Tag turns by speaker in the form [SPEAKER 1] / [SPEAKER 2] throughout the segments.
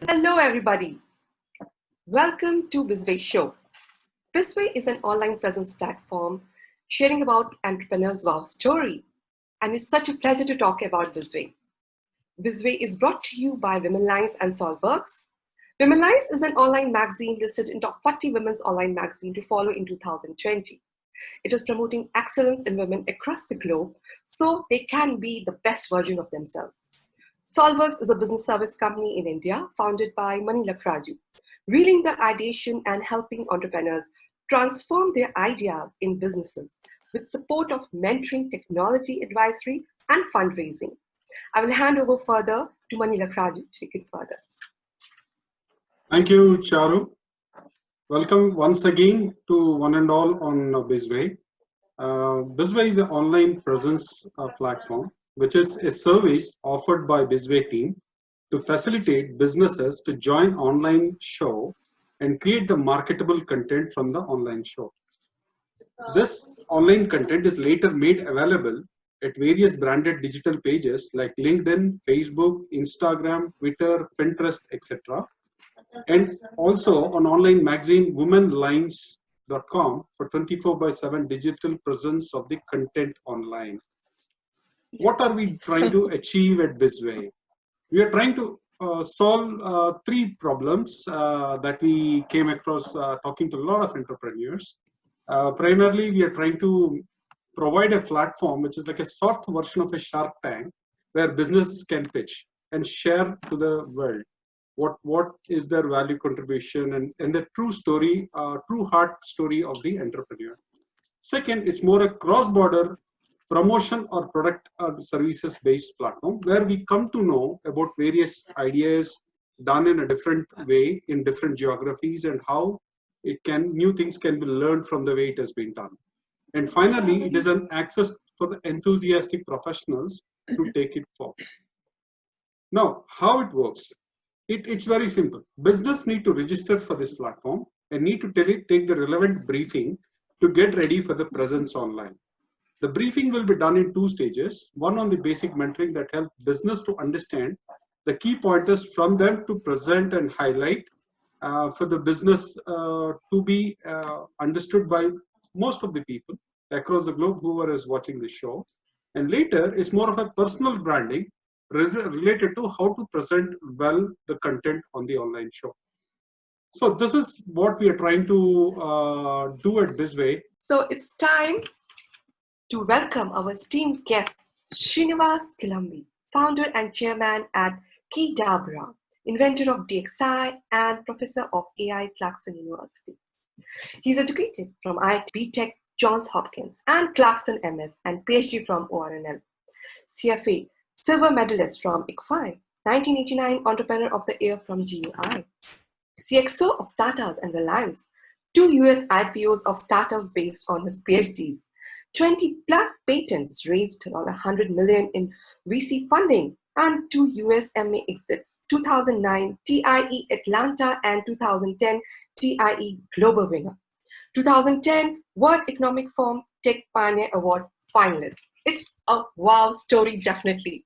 [SPEAKER 1] Hello, everybody. Welcome to Bizway Show. Bizway is an online presence platform sharing about entrepreneurs' wow story. And it's such a pleasure to talk about Bizway. Bizway is brought to you by Women Lines and Solbergs. Women Lines is an online magazine listed in top 40 women's online magazine to follow in 2020. It is promoting excellence in women across the globe so they can be the best version of themselves. Solbergs is a business service company in India founded by Mani Lakraju, reeling the ideation and helping entrepreneurs transform their ideas in businesses with support of mentoring, technology advisory, and fundraising. I will hand over further to Mani Lakraju to take it further.
[SPEAKER 2] Thank you, Charu. Welcome once again to one and all on Bizway. Bizway is an online presence platform, which is a service offered by Bizway team to facilitate businesses to join online show and create the marketable content from the online show. This online content is later made available at various branded digital pages like LinkedIn, Facebook, Instagram, Twitter, Pinterest, etc. And also on online magazine womenlines.com for 24/7 digital presence of the content online. What are we trying to achieve at Bizway? We are trying to solve three problems that we came across talking to a lot of entrepreneurs. Primarily, we are trying to provide a platform which is like a soft version of a Shark Tank where businesses can pitch and share to the world what is their value contribution and the true story, true heart story of the entrepreneur. Second, it's more a cross-border promotion or product or services based platform where we come to know about various ideas done in a different way in different geographies and how new things can be learned from the way it has been done. And finally, it is an access for the enthusiastic professionals to take it forward. Now, how it works? It's very simple. Business need to register for this platform and need to take the relevant briefing to get ready for the presence online. The briefing will be done in two stages. One on the basic mentoring that helps business to understand the key pointers from them to present and highlight for the business to be understood by most of the people across the globe whoever is watching the show. And later is more of a personal branding related to how to present well the content on the online show. So this is what we are trying to do at Bizway.
[SPEAKER 1] So it's time to welcome our esteemed guest, Srinivas Kilambi, founder and chairman at Keydabra, inventor of DXI and professor of AI at Clarkson University. He's educated from IIT, B.Tech Johns Hopkins and Clarkson MS and PhD from ORNL. CFA, silver medalist from ICFI, 1989 Entrepreneur of the Year from GUI. CXO of Tatas and Reliance, 2 US IPOs of startups based on his PhDs, 20 plus patents, raised around 100 million in VC funding, and 2 US MA exits, 2009 TIE Atlanta and 2010 TIE Global winner, 2010 World Economic Forum Tech Pioneer Award finalist. It's a wow story, definitely.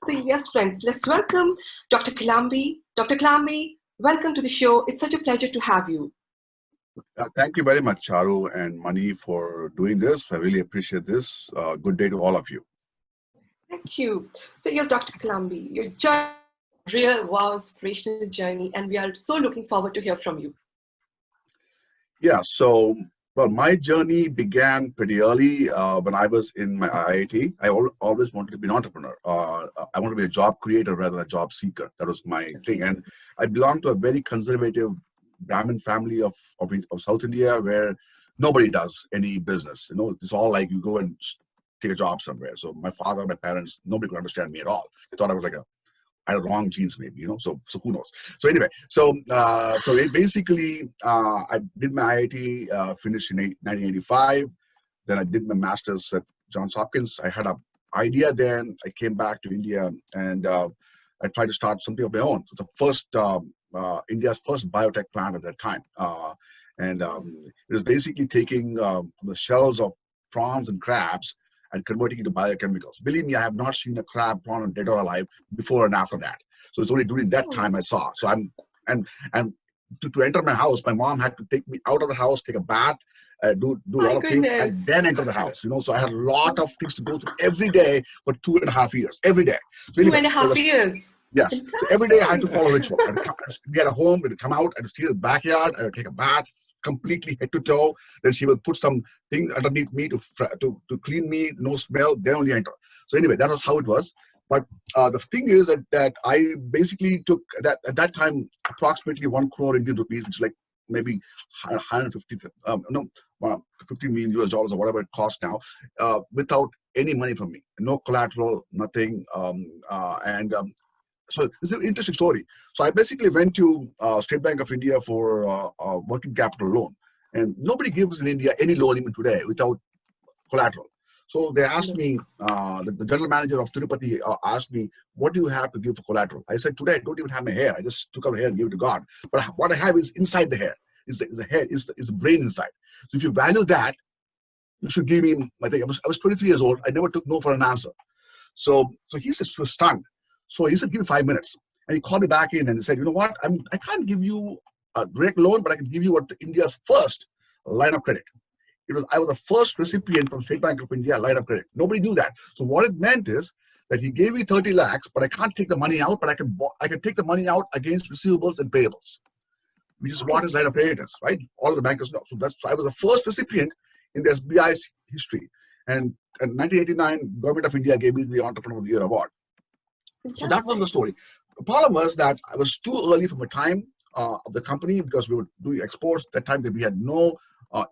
[SPEAKER 1] So yes, friends, let's welcome Dr. Kilambi. Dr. Kilambi, welcome to the show. It's such a pleasure to have you.
[SPEAKER 3] Thank you very much, Charu and Mani, for doing this. I really appreciate this. Good day to all of you.
[SPEAKER 1] Thank you. So yes, Dr. Kilambi, your journey, real wow inspirational journey, and we are so looking forward to hear from you.
[SPEAKER 3] Yeah, so well, my journey began pretty early when I was in my IIT. I always wanted to be an entrepreneur. I wanted to be a job creator rather than a job seeker. That was my thing. And I belonged to a very conservative Brahmin family of South India where nobody does any business. You know, it's all like you go and take a job somewhere. So my father, my parents, nobody could understand me at all. They thought I was like I had wrong genes maybe, you know, so who knows. So anyway, so basically I did my IIT, finished in 1985. Then I did my master's at Johns Hopkins. I had an idea then. I came back to India and I tried to start something of my own. So the first, India's first biotech plant at that time. It was basically taking from the shells of prawns and crabs and converting into biochemicals. Believe me, I have not seen a crab, prawn, dead or alive before and after that. So it's only during that time I saw. So and to enter my house, my mom had to take me out of the house, take a bath, do a lot of things, and then enter the house. So I had a lot of things to go through every day for 2.5 years, every day. So anyway,
[SPEAKER 1] 2.5 years.
[SPEAKER 3] Yes. Fantastic. So every day I had to follow a ritual. We had a home, we'd come out, I'd see the backyard, I would take a bath, completely head to toe. Then she would put some thing underneath me to clean me, no smell, then only enter. So anyway, that was how it was. But the thing is that I basically took that at that time approximately 1 crore Indian rupees, which is like maybe 150, 15 million US dollars or whatever it costs now, without any money from me, no collateral, nothing, so it's an interesting story. So I basically went to State Bank of India for a working capital loan, and nobody gives in India any loan even today without collateral. So they asked me, the general manager of Tirupati asked me, what do you have to give for collateral? I said, today I don't even have my hair. I just took out hair and gave it to God. But what I have is inside the hair. Is the head, is the brain inside. So if you value that, you should give me my thing. I was 23 years old. I never took no for an answer. So he was stunned. So he said, give me 5 minutes. And he called me back in and he said, you know what? I can't give you a direct loan, but I can give you India's first line of credit. I was the first recipient from State Bank of India line of credit. Nobody knew that. So what it meant is that he gave me 30 lakhs, but I can't take the money out, but I can take the money out against receivables and payables, which is what his line of credit is, right? All of the bankers know. So I was the first recipient in the SBI's history. And in 1989, Government of India gave me the Entrepreneur of the Year award. So that was the story. The problem was that I was too early from the time of the company because we were doing exports. That time that we had no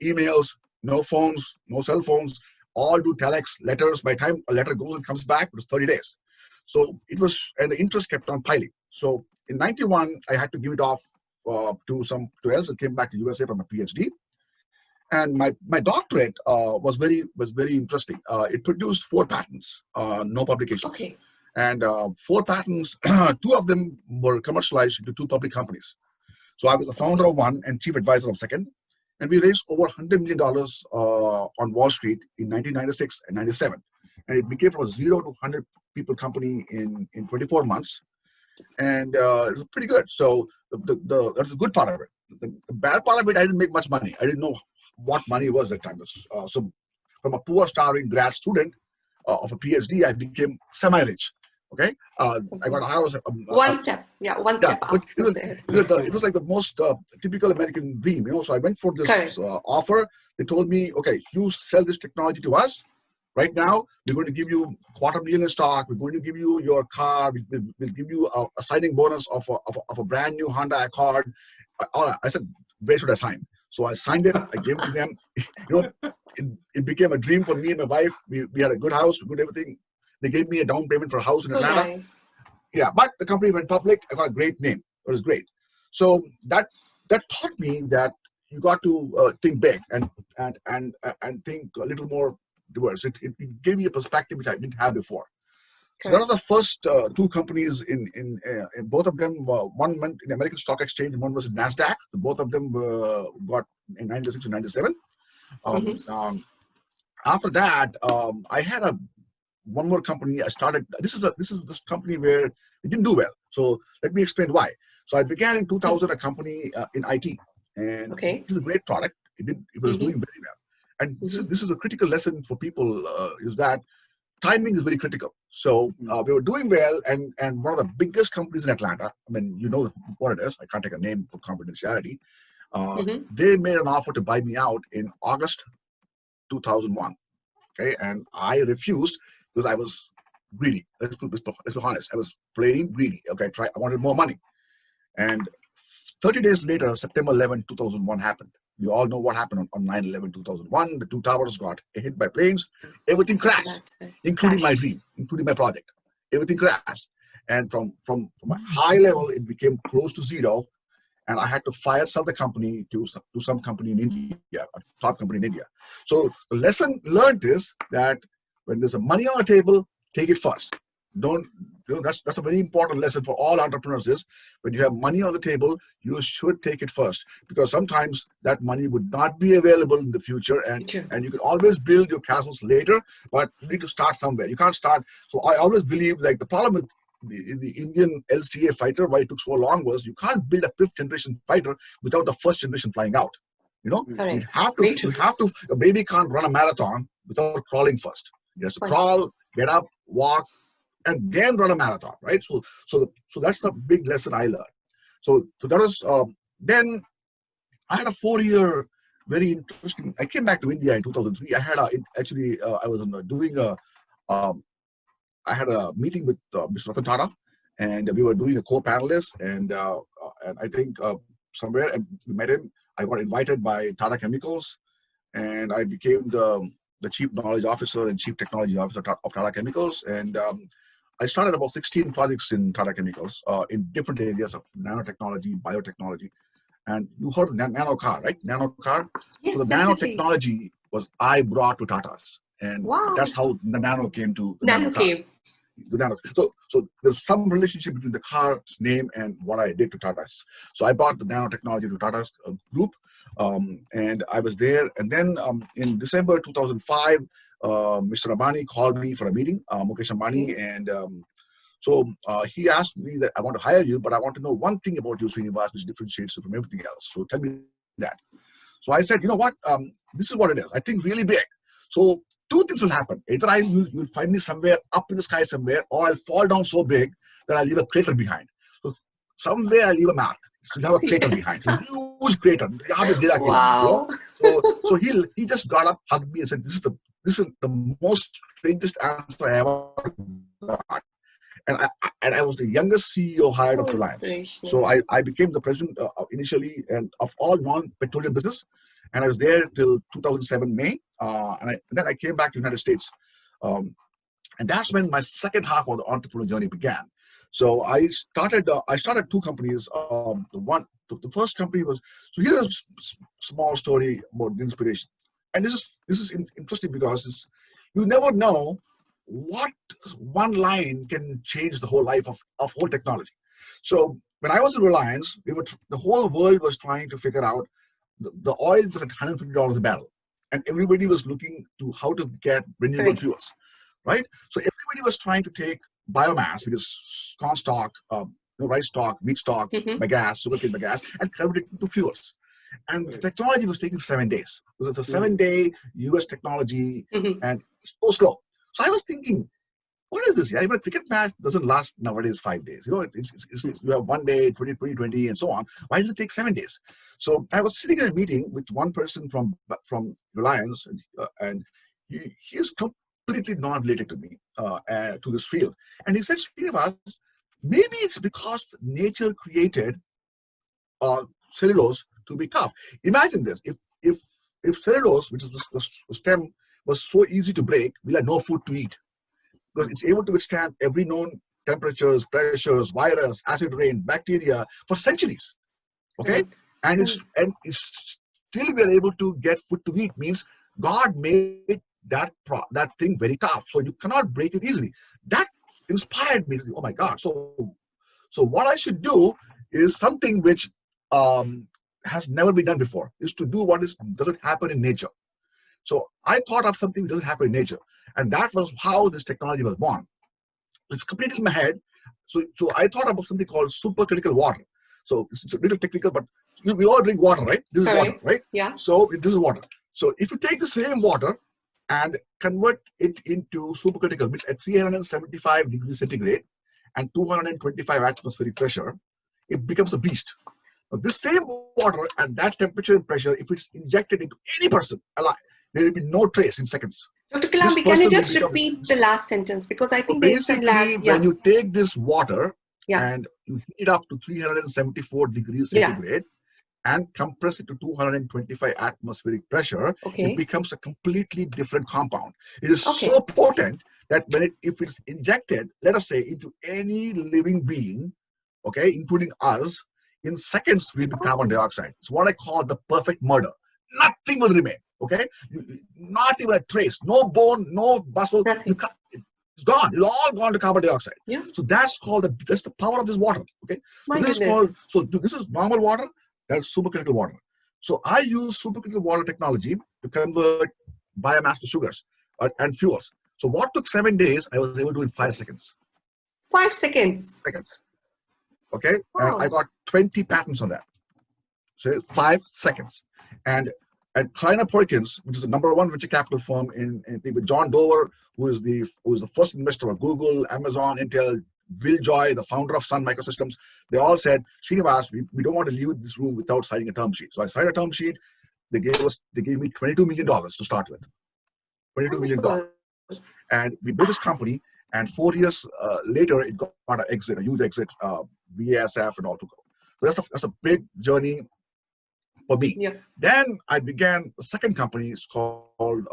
[SPEAKER 3] emails, no phones, no cell phones, all do telex, letters. By the time a letter goes and comes back, it was 30 days. So it was, and the interest kept on piling. So in 91, I had to give it off to else and came back to USA for my PhD. And my doctorate was very interesting. It produced 4 patents, no publications.
[SPEAKER 1] Okay.
[SPEAKER 3] And 4 patents, 2 of them were commercialized into 2 public companies. So I was the founder of one and chief advisor of second. And we raised over $100 million on Wall Street in 1996 and 97. And it became from a 0 to 100 people company in 24 months. And it was pretty good. So that's the good part of it. The bad part of it, I didn't make much money. I didn't know what money was at that time. So from a poor, starving grad student of a PhD, I became semi-rich. Okay, I got a house.
[SPEAKER 1] One step up.
[SPEAKER 3] It was like the most typical American dream, So I went for this offer. They told me, okay, you sell this technology to us. Right now, we're going to give you $250,000 in stock. We're going to give you your car. We'll give you a signing bonus of a brand new Honda Accord. I said, where should I sign? So I signed it. I gave it to them. It became a dream for me and my wife. We had a good house, good everything. They gave me a down payment for a house in Atlanta.
[SPEAKER 1] Nice.
[SPEAKER 3] Yeah, but the company went public. I got a great name. It was great. So that taught me that you got to think big and think a little more diverse. It gave me a perspective which I didn't have before. So that was the first 2 companies in both of them. One went in the American Stock Exchange and one was in NASDAQ. Both of them got in 96 and 97. After that, I had one more company I started. This is this company where it didn't do well. So let me explain why. So I began in 2000 a company in IT, and it was a great product. It was doing very well. And this is a critical lesson for people is that timing is very critical. So we were doing well, and one of the biggest companies in Atlanta. I mean, you know what it is. I can't take a name for confidentiality. They made an offer to buy me out in August 2001. Okay, and I refused because I was greedy. Let's be honest. I was plain greedy. Okay, I wanted more money. And 30 days later, September 11, 2001 happened. We all know what happened on 9/11/2001. The 2 towers got hit by planes. Everything crashed, including my dream, including my project. Everything crashed. And from a high level, it became close to zero. And I had to sell the company to some company in India, a top company in India. So the lesson learned is that when there's a money on the table, take it first. Don't That's a very important lesson for all entrepreneurs is when you have money on the table, you should take it first, because sometimes that money would not be available in the future, and you can always build your castles later, but you need to start somewhere. You can't start. So I always believe, like, the problem with the Indian LCA fighter, why it took so long, was you can't build a 5th generation fighter without the 1st generation flying out. You have to, a baby can't run a marathon without crawling first. It has to crawl, get up, walk, and then run a marathon, right? So that's the big lesson I learned. So that was, then I had a 4-year, very interesting, I came back to India in 2003. I had I was doing I had a meeting with Mr. Ratan Tata, and we were doing a co-panelist, and I think somewhere, and we met him. I got invited by Tata Chemicals, and I became the Chief Knowledge Officer and Chief Technology Officer of Tata Chemicals. And I started about 16 projects in Tata Chemicals in different areas of nanotechnology, biotechnology. And you heard of nano car, right? Nano car.
[SPEAKER 1] Yes,
[SPEAKER 3] so the nanotechnology was I brought to Tata's. And that's how the nano came to the nano car. The nano. So there's some relationship between the car's name and what I did to Tata's. So I brought the nanotechnology to Tata's group, and I was there. And then in December 2005, Mr. Ambani called me for a meeting, Mukesh Ambani, and so he asked me that I want to hire you, but I want to know one thing about you, Srinivas, which differentiates you from everything else. So tell me that. So I said, you know what? This is what it is. I think really big. So 2 things will happen. Either you'll find me somewhere up in the sky somewhere, or I'll fall down so big that I'll leave a crater behind. So somewhere I'll leave a mark. So you have a crater behind. It's a huge crater.
[SPEAKER 1] Wow.
[SPEAKER 3] So he just got up, hugged me, and said, "This is the most strangest answer I ever got." And I was the youngest CEO hired of Reliance. So I became the president initially and of all non-petroleum business, and I was there till 2007 May, and then I came back to the United States, and that's when my second half of the entrepreneurial journey began. So I started 2 companies. The first company was, so here's a small story about the inspiration, and this is interesting because you never know what one line can change the whole life of whole technology. So when I was in Reliance, the whole world was trying to figure out the oil was at $150 a barrel, and everybody was looking to how to get renewable fuels, right? So everybody was trying to take biomass, which is corn stalk, rice stalk, wheat stalk, bagasse, sugarcane bagasse, and convert it into fuels. And the technology was taking 7 days. It was a 7-day US technology, and so slow. So I was thinking, what is this? Even a cricket match doesn't last nowadays 5 days. You have 1 day, 20, and so on. Why does it take 7 days? So I was sitting in a meeting with one person from Reliance, and he is completely non-related to me, to this field. And he said, Srinivas, maybe it's because nature created cellulose to be tough. Imagine this: if cellulose, which is the stem, was so easy to break, we'll have no food to eat, because it's able to withstand every known temperatures, pressures, virus, acid rain, bacteria for centuries. Okay, and it's still we are able to get food to eat. Means God made that thing very tough, so you cannot break it easily. That inspired me. Oh my God! So what I should do is something which has never been done before, is to do what doesn't happen in nature. So I thought of something that doesn't happen in nature, and that was how this technology was born. It's completely in my head. So I thought about something called supercritical water. So it's a little technical, but we all drink water, right? This is water, right?
[SPEAKER 1] Yeah.
[SPEAKER 3] So this is water. So if you take the same water and convert it into supercritical, which at 375 degrees centigrade and 225 atmospheric pressure, it becomes a beast. Now, this same water at that temperature and pressure, if it's injected into any person alive, there will be no trace in seconds.
[SPEAKER 1] Dr. Kilambi, can you just repeat the last sentence? Because I think there's some lag.
[SPEAKER 3] When you take this water and you heat it up to 374 degrees centigrade and compress it to 225 atmospheric pressure, it becomes a completely different compound. It is so potent that if it's injected, let us say, into any living being, including us, in seconds will be carbon dioxide. It's what I call the perfect murder. Nothing will remain. Not even a trace, no bone, no muscle. It's gone. It's all gone to carbon dioxide.
[SPEAKER 1] Yeah.
[SPEAKER 3] So that's the power of this water. Okay.
[SPEAKER 1] My
[SPEAKER 3] This is normal water. That's supercritical water. So I use supercritical water technology to convert biomass to sugars and fuels. So what took 7 days, I was able to do in 5 seconds.
[SPEAKER 1] 5 seconds.
[SPEAKER 3] Okay.
[SPEAKER 1] Wow.
[SPEAKER 3] And I got 20 patents on that. So 5 seconds. And Clarkson, which is the #1 venture capital firm with John Dover, who is the first investor of Google, Amazon, Intel, Bill Joy, the founder of Sun Microsystems, they all said, Srinivas, we don't want to leave this room without signing a term sheet. So I signed a term sheet. They gave me $22 million to start with. $22 million. And we built this company, and 4 years later, it got an exit, a huge exit, BASF and all to go. So that's a big journey for me.
[SPEAKER 1] Yeah.
[SPEAKER 3] Then I began the second company. It's called,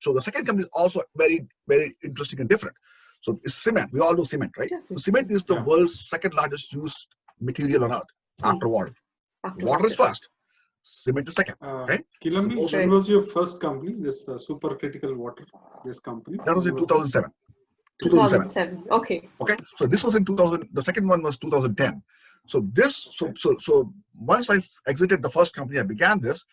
[SPEAKER 3] so the second company is also very, very interesting and different. So it's cement. We all do cement, right? So cement is the world's second largest used material on earth after water. Water is first. Cement is second, right?
[SPEAKER 2] Kilambi, when was your first company, this supercritical water, this company?
[SPEAKER 3] That was in 2007.
[SPEAKER 1] 2007. Okay.
[SPEAKER 3] So this was in 2000. The second one was 2010. So once I exited the first company, I began this,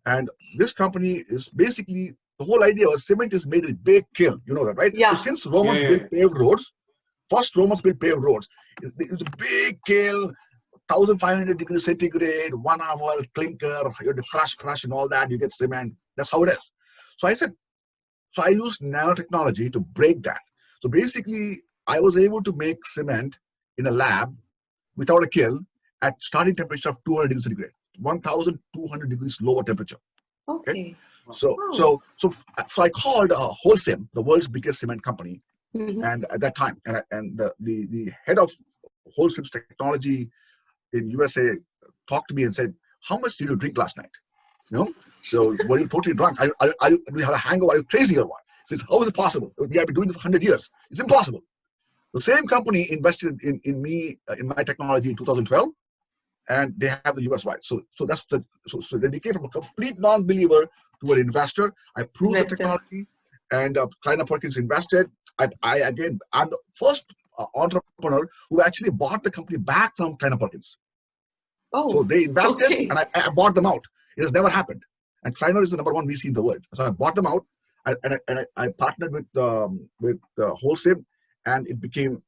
[SPEAKER 3] and this company is basically, the whole idea was cement is made in big kiln. You know that, right?
[SPEAKER 1] Yeah.
[SPEAKER 3] So since Romans built paved roads, first Romans built paved roads. It was a big kiln, 1,500 degrees centigrade, 1 hour clinker. You have to crush and all that. You get cement. That's how it is. So I used nanotechnology to break that. So basically, I was able to make cement in a lab without a kiln at starting temperature of 200 degrees centigrade, 1,200 degrees lower temperature.
[SPEAKER 1] Okay.
[SPEAKER 3] So I called Holcim, the world's biggest cement company, and at that time, and the head of Holcim's technology in USA talked to me and said, "How much did you drink last night? You know, so were you totally drunk? Do you have a hangover? Are you crazy or what?" He says, "How is it possible? We have been doing this for 100 years. It's impossible." The same company invested in me, in my technology in 2012, and they have the US wide. So they became from a complete non-believer to an investor. I proved the technology, and Clarkson invested. I'm the first entrepreneur who actually bought the company back from Clarkson. So they invested, and I bought them out. It has never happened. And Kleiner is the #1 VC in the world. So I bought them out, and I partnered with Holcim, and it became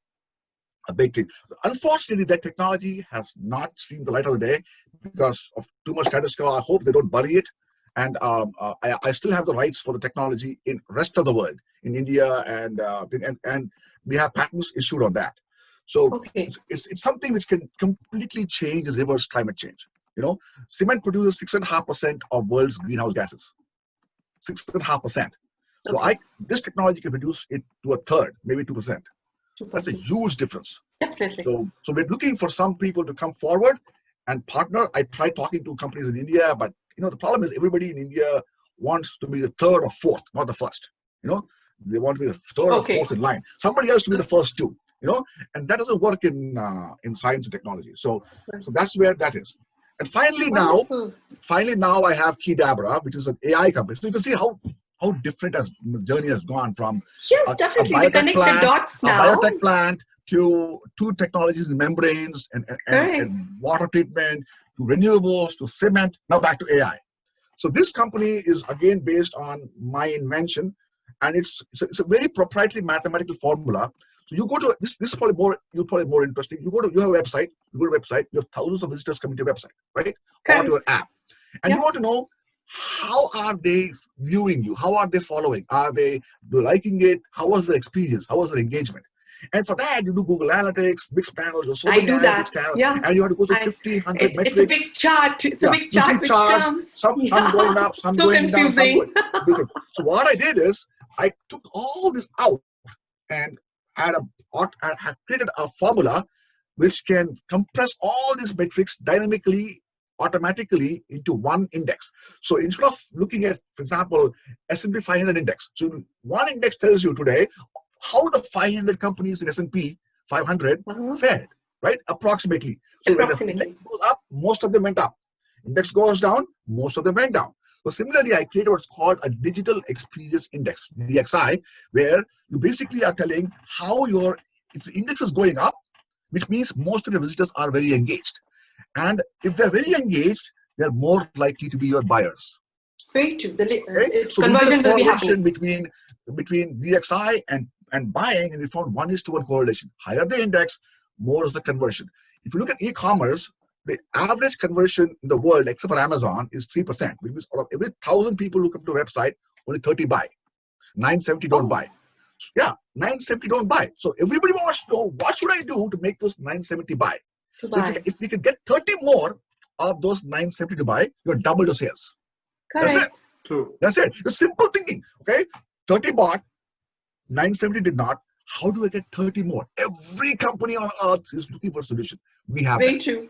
[SPEAKER 3] a big thing. Unfortunately, that technology has not seen the light of the day because of too much status quo. I hope they don't bury it. And I still have the rights for the technology in rest of the world, in India, and we have patents issued on that. So it's something which can completely change and reverse climate change. You know, cement produces 6.5% of world's greenhouse gases. 6.5%. So this technology can reduce it to a third, maybe 2%. That's a huge difference.
[SPEAKER 1] Definitely.
[SPEAKER 3] So we're looking for some people to come forward and partner. I tried talking to companies in India, but the problem is everybody in India wants to be the third or fourth, not the first. They want to be the third or fourth in line. Somebody else to be the first two. And that doesn't work in science and technology. So that's where that is. And finally now I have Keydabra, which is an AI company. So you can see how different the journey has gone from
[SPEAKER 1] definitely. We connect the dots now.
[SPEAKER 3] A biotech plant to two technologies in membranes and water treatment, to renewables, to cement, now back to AI. So this company is again based on my invention, and it's a very proprietary mathematical formula. So you go to this is probably more interesting. You have a website, you have thousands of visitors coming to your website, right? Or to your app. And you want to know, how are they viewing you? How are they following? Are they liking it? How was their experience? How was their engagement? And for that, you do Google Analytics, mixed panels.
[SPEAKER 1] I do that.
[SPEAKER 3] And you have to go through 1,500 metrics.
[SPEAKER 1] It's a big chart. It's a big chart which comes.
[SPEAKER 3] Some going up, some going down. So what I did is, I took all this out and had created a formula which can compress all these metrics dynamically, automatically into one index. So instead of looking at, for example, S&P 500 index, so one index tells you today how the 500 companies in S&P 500 fared, right? Approximately. So when the index goes up, most of them went up. Index goes down, most of them went down. So similarly, I created what's called a digital experience index, DXI, where you basically are telling how if the index is going up, which means most of the visitors are very engaged. And if they're very engaged, they're more likely to be your buyers.
[SPEAKER 1] Very true.
[SPEAKER 3] Okay? So
[SPEAKER 1] Conversion will be
[SPEAKER 3] correlation
[SPEAKER 1] happening
[SPEAKER 3] between DXI and buying, and we found 1:1 correlation. Higher the index, more is the conversion. If you look at e-commerce, the average conversion in the world, except for Amazon, is 3%, which means out of every 1,000 people who come to a website, only 30 buy. 970 don't buy. So, yeah, 970 don't buy. So everybody wants to know, what should I do to make those 970 buy? So if we could get 30 more of those 970 to buy, you're double your sales.
[SPEAKER 1] Correct.
[SPEAKER 3] That's it.
[SPEAKER 2] True.
[SPEAKER 3] That's it. The simple thinking. Okay, 30 bought, 970 did not. How do I get 30 more? Every company on earth is looking for a solution. We have
[SPEAKER 1] Very
[SPEAKER 3] that.
[SPEAKER 1] true.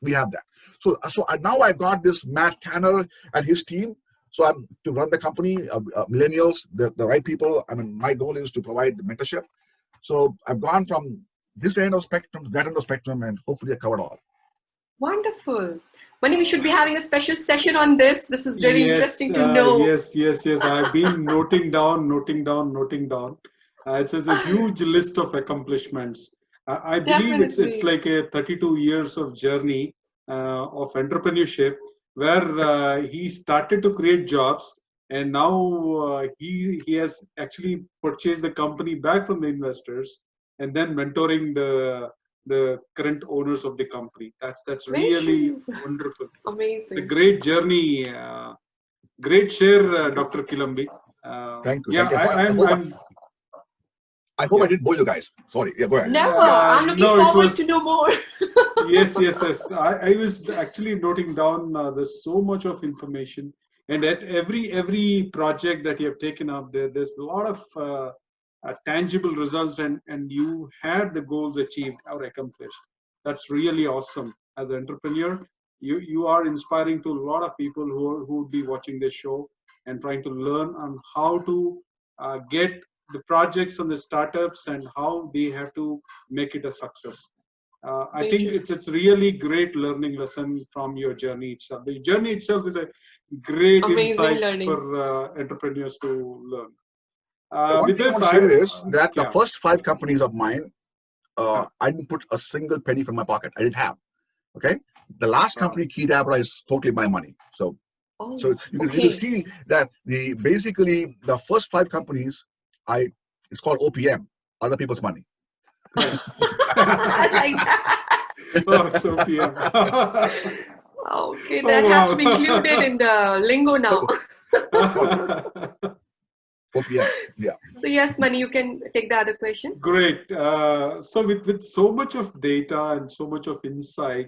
[SPEAKER 3] We have that. So now I got this Matt Tanner and his team. So I'm to run the company, millennials, the right people. I mean, my goal is to provide mentorship. So I've gone from this end of spectrum to that end of spectrum, and hopefully I covered all.
[SPEAKER 1] Wonderful. Mani, we should be having a special session on this. This is very interesting to know.
[SPEAKER 2] Yes. I've been noting down. It's a huge list of accomplishments. I believe it's like a 32 years of journey of entrepreneurship, where he started to create jobs, and now he has actually purchased the company back from the investors, and then mentoring the current owners of the company. That's really wonderful.
[SPEAKER 1] Amazing.
[SPEAKER 2] It's a great journey. Great share, Dr. Kilambi.
[SPEAKER 3] Thank you.
[SPEAKER 2] Yeah,
[SPEAKER 3] I hope I didn't bore you guys. Sorry. Yeah, go ahead.
[SPEAKER 1] Never. I'm looking forward to know more.
[SPEAKER 2] Yes. I was actually noting down. There's so much of information, and at every project that you have taken up, there's a lot of tangible results, and you had the goals achieved or accomplished. That's really awesome. As an entrepreneur, you are inspiring to a lot of people who would be watching this show and trying to learn on how to get the projects on the startups and how they have to make it a success. I think it's really great learning lesson from your journey itself. The journey itself is a great insight for entrepreneurs to learn.
[SPEAKER 3] One thing I want to share is that the first 5 companies of mine, I didn't put a single penny from my pocket. I didn't have. Okay, the last company, Keydabra, is totally my money. So you can see that basically the first 5 companies, it's called OPM, other people's money.
[SPEAKER 1] I like that.
[SPEAKER 2] Oh, it's OPM.
[SPEAKER 1] Okay, that has to be included in the lingo now.
[SPEAKER 3] OPM, yeah.
[SPEAKER 1] So yes, Mani, you can take the other question.
[SPEAKER 2] Great. So with so much of data and so much of insight,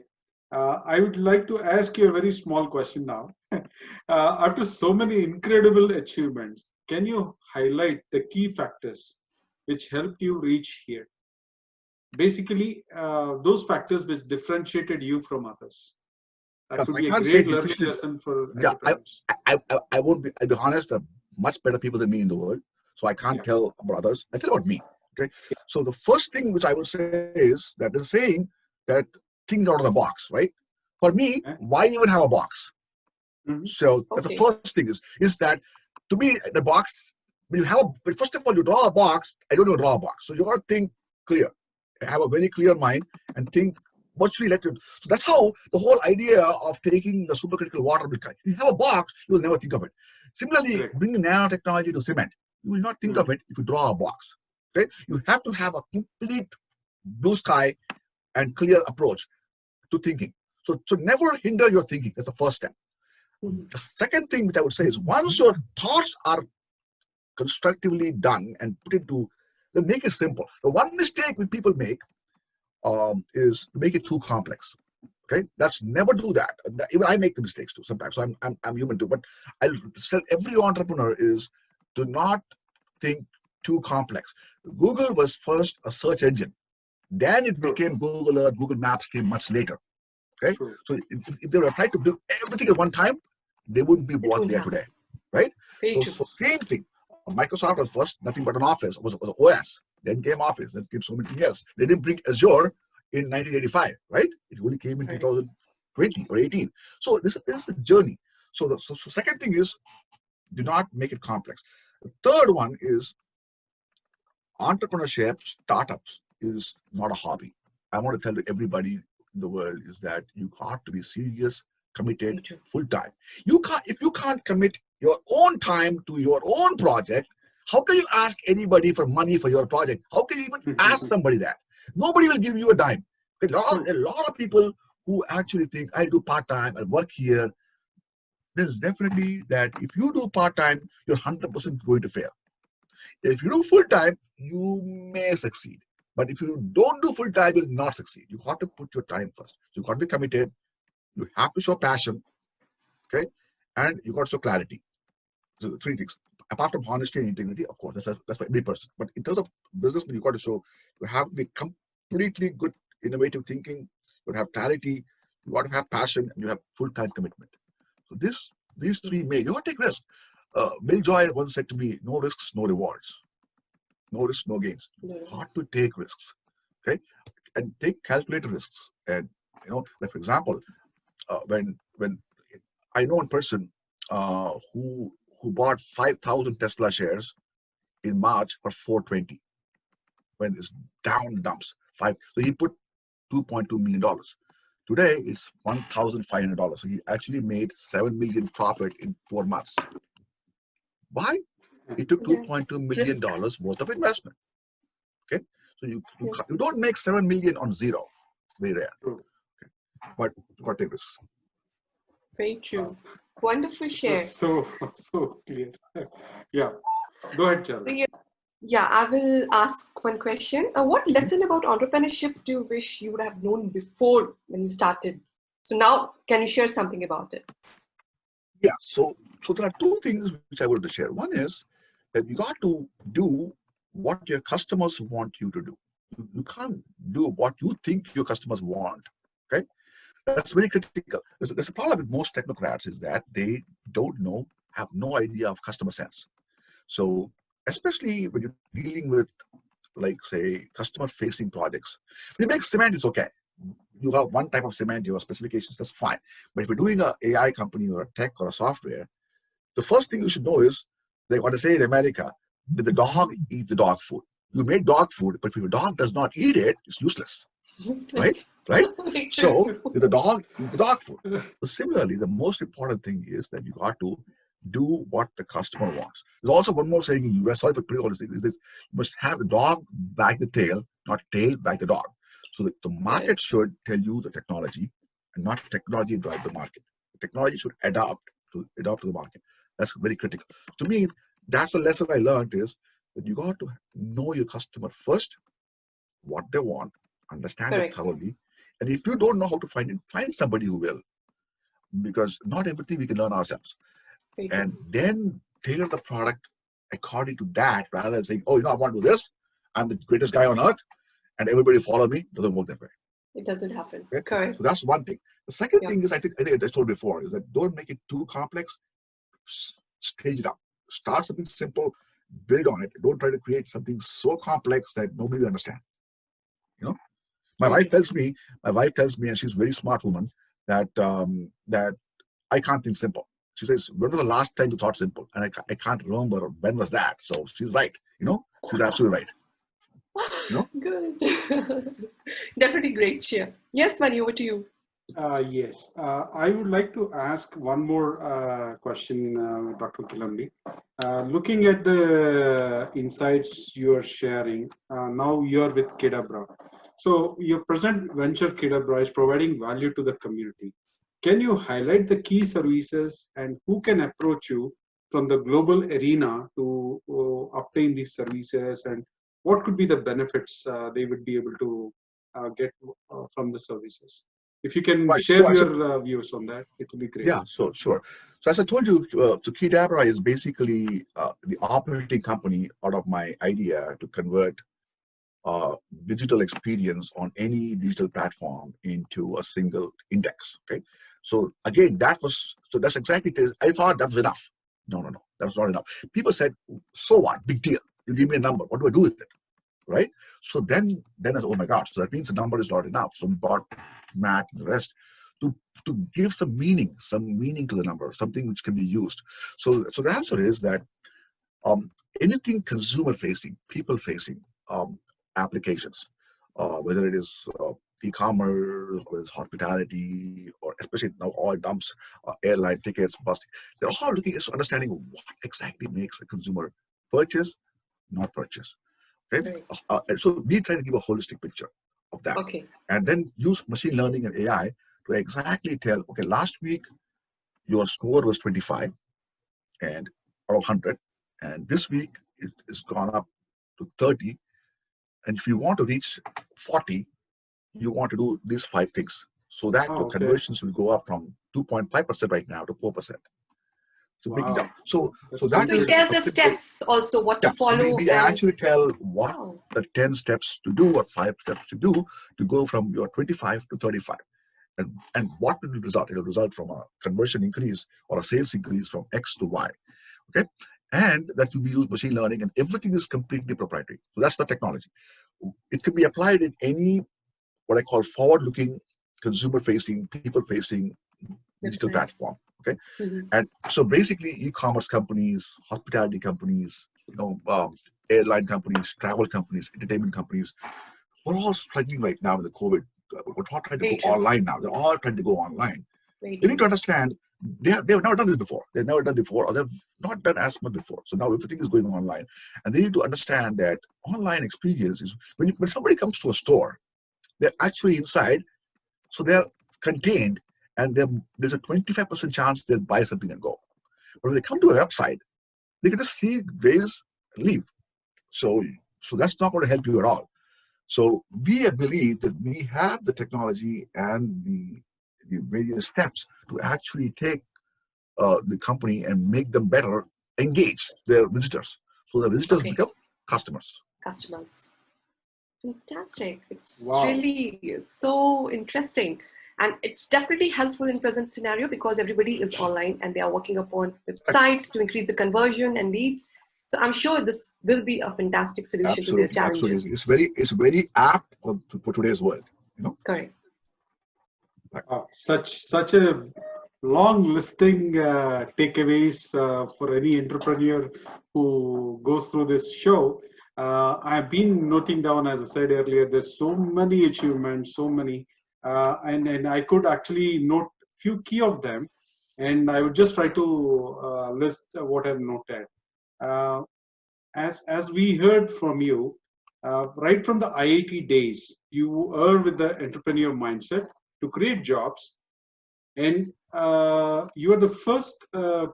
[SPEAKER 2] I would like to ask you a very small question now. After so many incredible achievements, can you highlight the key factors which helped you reach here? Basically, those factors which differentiated you from others. That could be a great learning lesson for entrepreneurs.
[SPEAKER 3] I won't be. I'll be honest. There are much better people than me in the world, so I can't tell about others. I tell about me. Okay. So the first thing which I would say is that the saying that think out of the box, right? For me, why even have a box? So that's the first thing is that to me the box. When you have first of all you draw a box. I don't even draw a box. So you got to think clear. Have a very clear mind and think. What should we let you? So that's how the whole idea of taking the supercritical water will come. If you have a box, you will never think of it. Similarly, bringing nanotechnology to cement, you will not think of it if you draw a box. Okay, you have to have a complete blue sky and clear approach to thinking. So never hinder your thinking. That's the first step. The second thing which I would say is once your thoughts are constructively done and put into, then make it simple. The one mistake which people make is to make it too complex. Okay, that's never do that. Even I make the mistakes too sometimes. So I'm human too. But I'll tell every entrepreneur is do not think too complex. Google was first a search engine. Then it became Google Earth. Google Maps came much later. Okay, so if they were trying to do everything at one time, they wouldn't be what they are today, right? So same thing. Microsoft was first nothing but an Office. Was OS. Then came Office. Then came so many else. They didn't bring Azure in 1985, right? It only came in 2020 or 18. So this is the journey. So the second thing is, do not make it complex. The third one is entrepreneurship, startups is not a hobby. I want to tell everybody in the world is that you have to be serious, committed, full time. If you can't commit your own time to your own project, how can you ask anybody for money for your project? How can you even ask somebody that? Nobody will give you a dime. A lot of people who actually think, I do part-time, I work here. There's definitely that if you do part-time, you're 100% going to fail. If you do full-time, you may succeed. But if you don't do full-time, you'll not succeed. You have to put your time first. You got to be committed. You have to show passion, okay? And you got to show clarity. So the three things. Apart from honesty and integrity, of course, that's for every person. But in terms of business, you got to show you have to be completely good, innovative thinking. You have clarity. You got to have passion, and you have full-time commitment. So these three you got to take risks. Bill Joy once said to me, "No risks, no rewards. No risks, no gains." Hard to take risks, okay, and take calculated risks. And like for example, when I know one person who bought 5,000 Tesla shares in March for $420 when it's down the dumps. So he put $2.2 million. Today it's $1,500. So he actually made $7 million profit in 4 months. Why? He took $2.2 million worth of investment. Okay, so you don't make $7 million on zero. Very rare. Okay. But you got to take risks.
[SPEAKER 1] Very true. Wonderful share.
[SPEAKER 2] So clear. Yeah. Go ahead, Charlie.
[SPEAKER 1] Yeah, I will ask one question. What lesson about entrepreneurship do you wish you would have known before when you started? So now, can you share something about it?
[SPEAKER 3] Yeah. So there are two things which I wanted to share. One is that you got to do what your customers want you to do. You can't do what you think your customers want. Okay. That's very critical. There's a problem with most technocrats is that they don't know, have no idea of customer sense. So especially when you're dealing with, like, say, customer-facing projects. When you make cement, it's okay. You have one type of cement, you have specifications, that's fine. But if you're doing an AI company or a tech or a software, the first thing you should know is, like what they say in America, did the dog eat the dog food? You make dog food, but if your dog does not eat it, it's useless. Right? So the dog eat the dog food. So similarly, the most important thing is that you got to do what the customer wants. There's also one more saying in US, sorry for putting all this, is this: you must have the dog wag the tail, not tail wag the dog. So the market should tell you the technology, and not technology drive the market. The technology should adapt to the market. That's very critical. To me, that's a lesson I learned, is that you got to know your customer first, what they want, understand it thoroughly. And if you don't know how to find it, find somebody who will. Because not everything we can learn ourselves. And then tailor the product according to that, rather than saying, oh, I want to do this. I'm the greatest guy on earth, and everybody follow me. It doesn't work that way.
[SPEAKER 1] It doesn't happen.
[SPEAKER 3] Okay?
[SPEAKER 1] Correct.
[SPEAKER 3] So that's one thing. The second thing is, I think I told before, is that don't make it too complex. Stage it up. Start something simple, build on it. Don't try to create something so complex that nobody will understand. My wife tells me, and she's a very smart woman, that that I can't think simple. She says, when was the last time you thought simple? And I can't remember when was that. So she's right. She's absolutely right.
[SPEAKER 1] Good. Definitely great share. Yes, Mani, over to you.
[SPEAKER 2] Yes, I would like to ask one more question, Dr. Kilambi. Looking at the insights you are sharing, now you are with Keydabra. So your present venture, Keydabra, is providing value to the community. Can you highlight the key services and who can approach you from the global arena to obtain these services, and what could be the benefits they would be able to get from the services? If you can share your views on that, it would be great.
[SPEAKER 3] Yeah, so sure. So as I told you, so Keydabra is basically the operating company out of my idea to convert digital experience on any digital platform into a single index. Okay. So again, that's exactly it. I thought that was enough. No, that was not enough. People said, so what? Big deal. You give me a number. What do I do with it? Right? So then I said, oh my gosh, so that means the number is not enough. So we bought Matt and the rest. to give some meaning to the number, something which can be used. So the answer is that anything consumer facing, people facing applications, whether it is e-commerce, or it's hospitality, or especially now all dumps, airline tickets, bus, they're all looking at understanding what exactly makes a consumer purchase, not purchase. Okay, and so we try to give a holistic picture of that, and then use machine learning and AI to exactly tell, okay, last week your score was 25 and out of 100, and this week it has gone up to 30, and if you want to reach 40, you want to do these 5 things, so that your conversions will go up from 2.5% right now to 4%. So make it up. So that
[SPEAKER 1] it tells the steps also what to follow.
[SPEAKER 3] So we actually tell what the 10 steps to do or 5 steps to do to go from your 25 to 35. And what will result? It will result from a conversion increase or a sales increase from X to Y. Okay. And that will be used machine learning, and everything is completely proprietary. So that's the technology. It can be applied in any what I call forward-looking, consumer-facing, people-facing digital platform. Okay, and so basically, e-commerce companies, hospitality companies, airline companies, travel companies, entertainment companies, we're all struggling right now with the COVID. We're all trying to go online now. They're all trying to go online. They need to understand they've never done this before. They've never done before, or they've not done as much before. So now everything is going online, and they need to understand that online experience is when somebody comes to a store, they're actually inside, so they're contained, and there's a 25% chance they'll buy something and go. But when they come to a website, they can just see, raise, and leave. So that's not going to help you at all. So we believe that we have the technology and the various steps to actually take the company and make them better, engage their visitors, so the visitors become customers.
[SPEAKER 1] Fantastic. It's really so interesting. And it's definitely helpful in present scenario because everybody is online and they are working upon websites to increase the conversion and leads. So I'm sure this will be a fantastic solution to their challenges.
[SPEAKER 3] Absolutely. It's very apt for today's world.
[SPEAKER 1] Correct.
[SPEAKER 2] Such a long listing takeaways for any entrepreneur who goes through this show. I've been noting down, as I said earlier, there's so many achievements, so many, and I could actually note few key of them, and I would just try to list what I've noted. As we heard from you, right from the IIT days, you were with the entrepreneur mindset to create jobs, and you are the first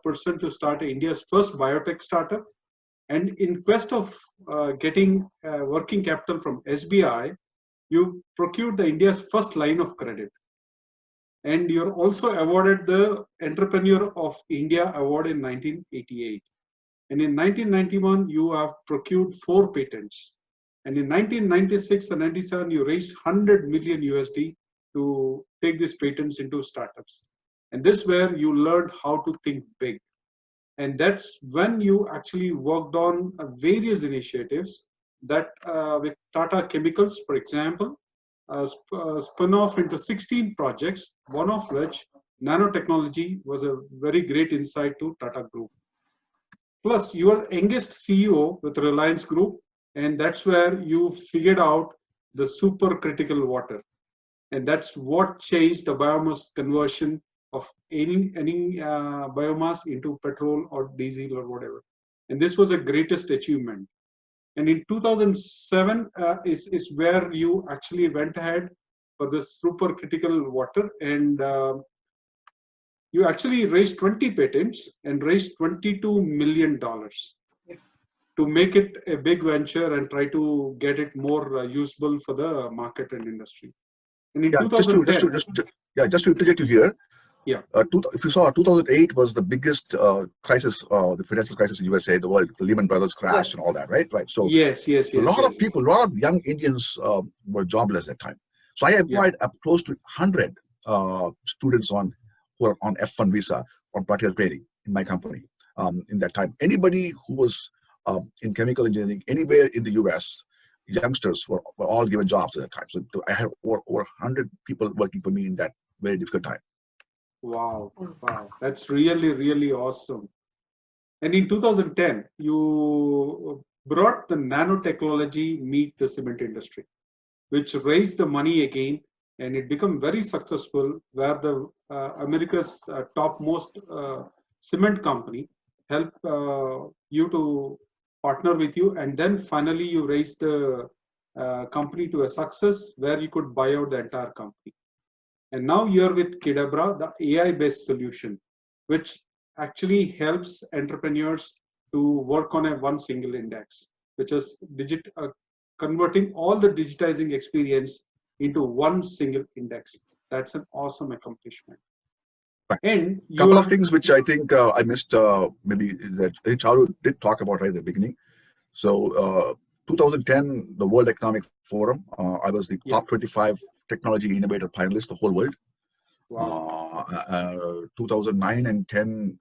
[SPEAKER 2] person to start India's first biotech startup. And in quest of getting working capital from SBI, you procured the India's first line of credit. And you're also awarded the Entrepreneur of India Award in 1988. And in 1991, you have procured 4 patents. And in 1996 and 97, you raised 100 million USD to take these patents into startups. And this is where you learned how to think big. And that's when you actually worked on various initiatives that with Tata Chemicals, for example, spun off into 16 projects, one of which nanotechnology was a very great insight to Tata Group. Plus, you are youngest CEO with Reliance Group, and that's where you figured out the supercritical water. And that's what changed the biomass conversion of any biomass into petrol or diesel or whatever. And this was a greatest achievement. And in 2007 is where you actually went ahead for this supercritical water, and you actually raised 20 patents and raised $22 million to make it a big venture and try to get it more usable for the market and industry. And in 2010,
[SPEAKER 3] just to interject you here.
[SPEAKER 2] Yeah.
[SPEAKER 3] If you saw, 2008 was the biggest crisis, the financial crisis in USA, the world. Lehman Brothers crashed and all that, right? Right. So
[SPEAKER 2] yes.
[SPEAKER 3] A lot of people, a lot of young Indians were jobless at that time. So I employed up close to 100 students who are on F1 visa on practical training in my company in that time. Anybody who was in chemical engineering anywhere in the US, youngsters were all given jobs at that time. So I had over 100 people working for me in that very difficult time.
[SPEAKER 2] Wow, wow, that's really, really awesome. And in 2010, you brought the nanotechnology meet the cement industry, which raised the money again, and it became very successful, where the America's topmost cement company helped you to partner with you, and then finally you raised the company to a success where you could buy out the entire company. And now you're with Keydabra, the AI-based solution, which actually helps entrepreneurs to work on a one single index, which is converting all the digitizing experience into one single index. That's an awesome accomplishment.
[SPEAKER 3] Right.
[SPEAKER 2] And
[SPEAKER 3] a couple of things which I think I missed, maybe that Charu did talk about right at the beginning. So 2010, the World Economic Forum, I was the top 25 technology innovator finalist, the whole world. Wow. 2009 and 10,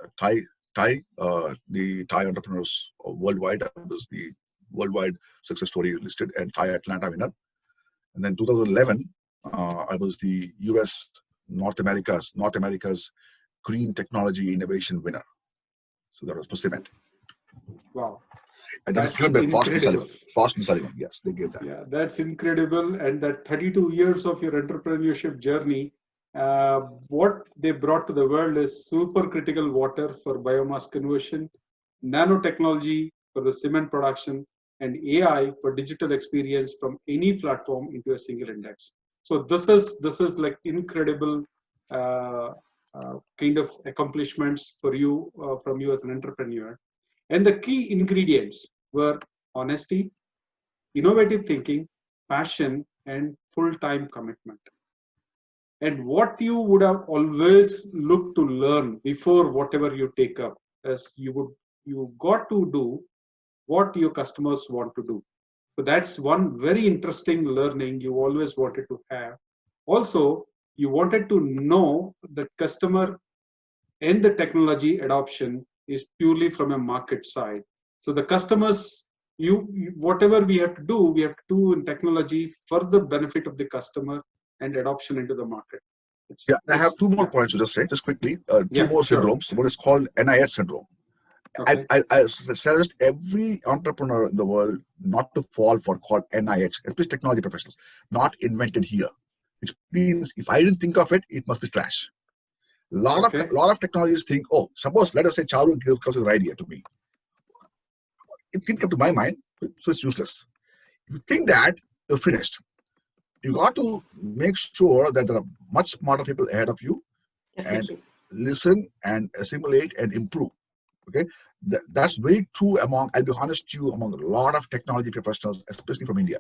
[SPEAKER 3] the Thai entrepreneurs worldwide, I was the worldwide success story listed and Thai Atlanta winner. And then 2011, I was the US North America's Green Technology Innovation winner. So that was for cement.
[SPEAKER 2] Wow.
[SPEAKER 3] And that's given by Frost and Sullivan. Yes, they gave that.
[SPEAKER 2] Yeah, that's incredible. And that 32 years of your entrepreneurship journey, what they brought to the world is supercritical water for biomass conversion, nanotechnology for the cement production, and AI for digital experience from any platform into a single index. So this is like incredible kind of accomplishments for you from you as an entrepreneur. And the key ingredients were honesty, innovative thinking, passion, and full-time commitment. And what you would have always looked to learn before whatever you take up, as you got to do what your customers want to do. So that's one very interesting learning you always wanted to have. Also, you wanted to know the customer and the technology adoption is purely from a market side. So the customers, whatever we have to do in technology for the benefit of the customer and adoption into the market.
[SPEAKER 3] I have two more points to just say, just quickly. Two more syndromes. What is called NIH syndrome. Okay. I suggest every entrepreneur in the world not to fall for called NIH, especially technology professionals, not invented here. Which means if I didn't think of it, it must be trash. A lot of technologists think, oh, suppose let us say Charu comes with an idea to me. It didn't come to my mind, so it's useless. If you think that, you're finished. You got to make sure that there are much smarter people ahead of you. Definitely. And listen and assimilate and improve. Okay, that's very true among, I'll be honest to you, among a lot of technology professionals, especially from India.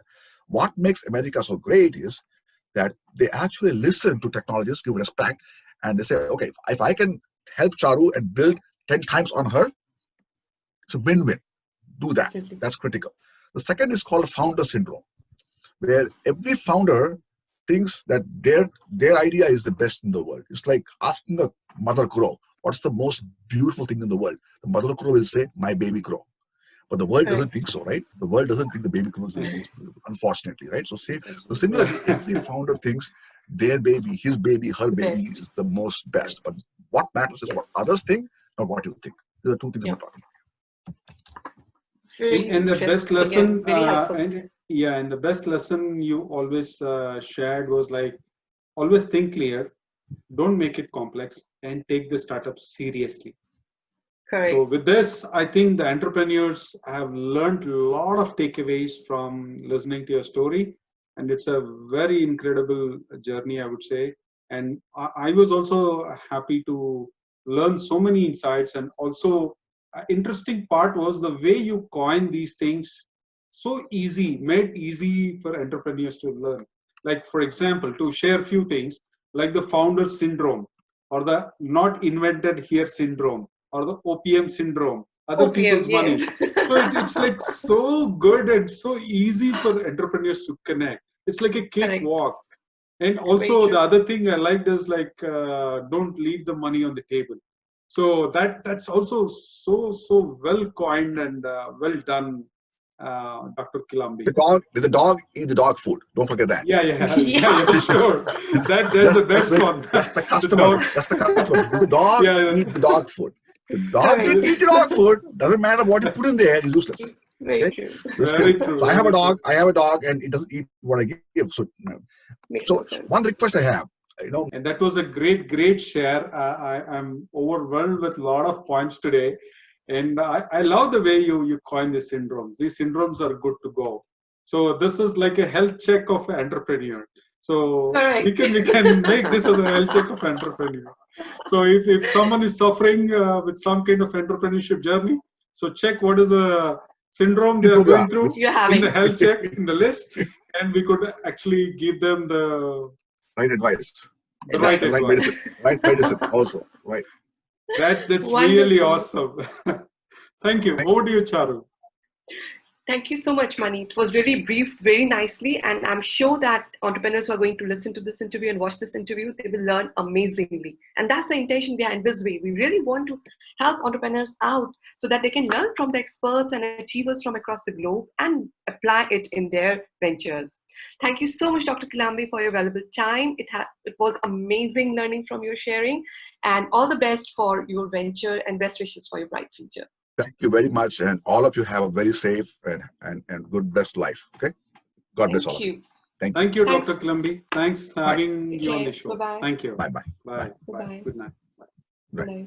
[SPEAKER 3] What makes America so great is that they actually listen to technologists, give respect, and they say, okay, if I can help Charu and build 10 times on her, it's a win-win. Do that. Definitely. That's critical. The second is called founder syndrome, where every founder thinks that their idea is the best in the world. It's like asking a mother crow, what's the most beautiful thing in the world? The mother crow will say, my baby crow. But the world doesn't think so, right? The world doesn't think the baby crow is the most beautiful, unfortunately, right? So similarly, every founder thinks their baby, his baby, her baby is the most best. But what matters is what others think, not what you think. These are two things I'm talking about.
[SPEAKER 2] And the best lesson, and the best lesson you always shared was like, always think clear, don't make it complex, and take the startup seriously. Correct. So with this, I think the entrepreneurs have learned a lot of takeaways from listening to your story, and it's a very incredible journey, I would say. And I was also happy to learn so many insights, and also interesting part was the way you coin these things so easy, made easy for entrepreneurs to learn. Like, for example, to share a few things, like the founder syndrome, or the not invented here syndrome, or the OPM syndrome, other people's money. So it's like so good and so easy for entrepreneurs to connect. It's like a cakewalk. And also the other thing I liked is like, don't leave the money on the table. So that's also so well coined and well done. Dr. Kilambi.
[SPEAKER 3] The dog eat the dog food. Don't forget that.
[SPEAKER 2] Yeah, sure. That's the best one.
[SPEAKER 3] That's the customer. That's the customer. The dog eat the dog food. The dog didn't eat the dog food. Doesn't matter what you put in there. It's useless.
[SPEAKER 1] Very true.
[SPEAKER 2] Very true.
[SPEAKER 3] So I have a dog, and it doesn't eat what I give. So one request I have,
[SPEAKER 2] and that was a great share. I'm overwhelmed with a lot of points today, and I love the way you coin the syndromes. These syndromes are good to go. So this is like a health check of an entrepreneur. So we can make this as a health check of entrepreneur. So if someone is suffering with some kind of entrepreneurship journey, so check what is a syndrome they are going through in the health check in the list, and we could actually give them the
[SPEAKER 3] right advice.
[SPEAKER 2] The right
[SPEAKER 3] medicine. Right medicine also. Right.
[SPEAKER 2] That's really awesome. Thank you. Over to you, Charu.
[SPEAKER 1] Thank you so much, Mani. It was really briefed very nicely, and I'm sure that entrepreneurs who are going to listen to this interview and watch this interview, they will learn amazingly. And that's the intention behind Bizway. We really want to help entrepreneurs out so that they can learn from the experts and achievers from across the globe and apply it in their ventures. Thank you so much, Dr. Kilambi, for your valuable time. It was amazing learning from your sharing, and all the best for your venture and best wishes for your bright future.
[SPEAKER 3] Thank you very much, and all of you have a very safe and good, blessed life. Okay, God bless all of you.
[SPEAKER 2] Thank you, Dr. Kilambi. Thanks for having you on the show.
[SPEAKER 1] Bye-bye.
[SPEAKER 2] Thank you.
[SPEAKER 3] Bye.
[SPEAKER 2] Bye. Good night.
[SPEAKER 3] Bye.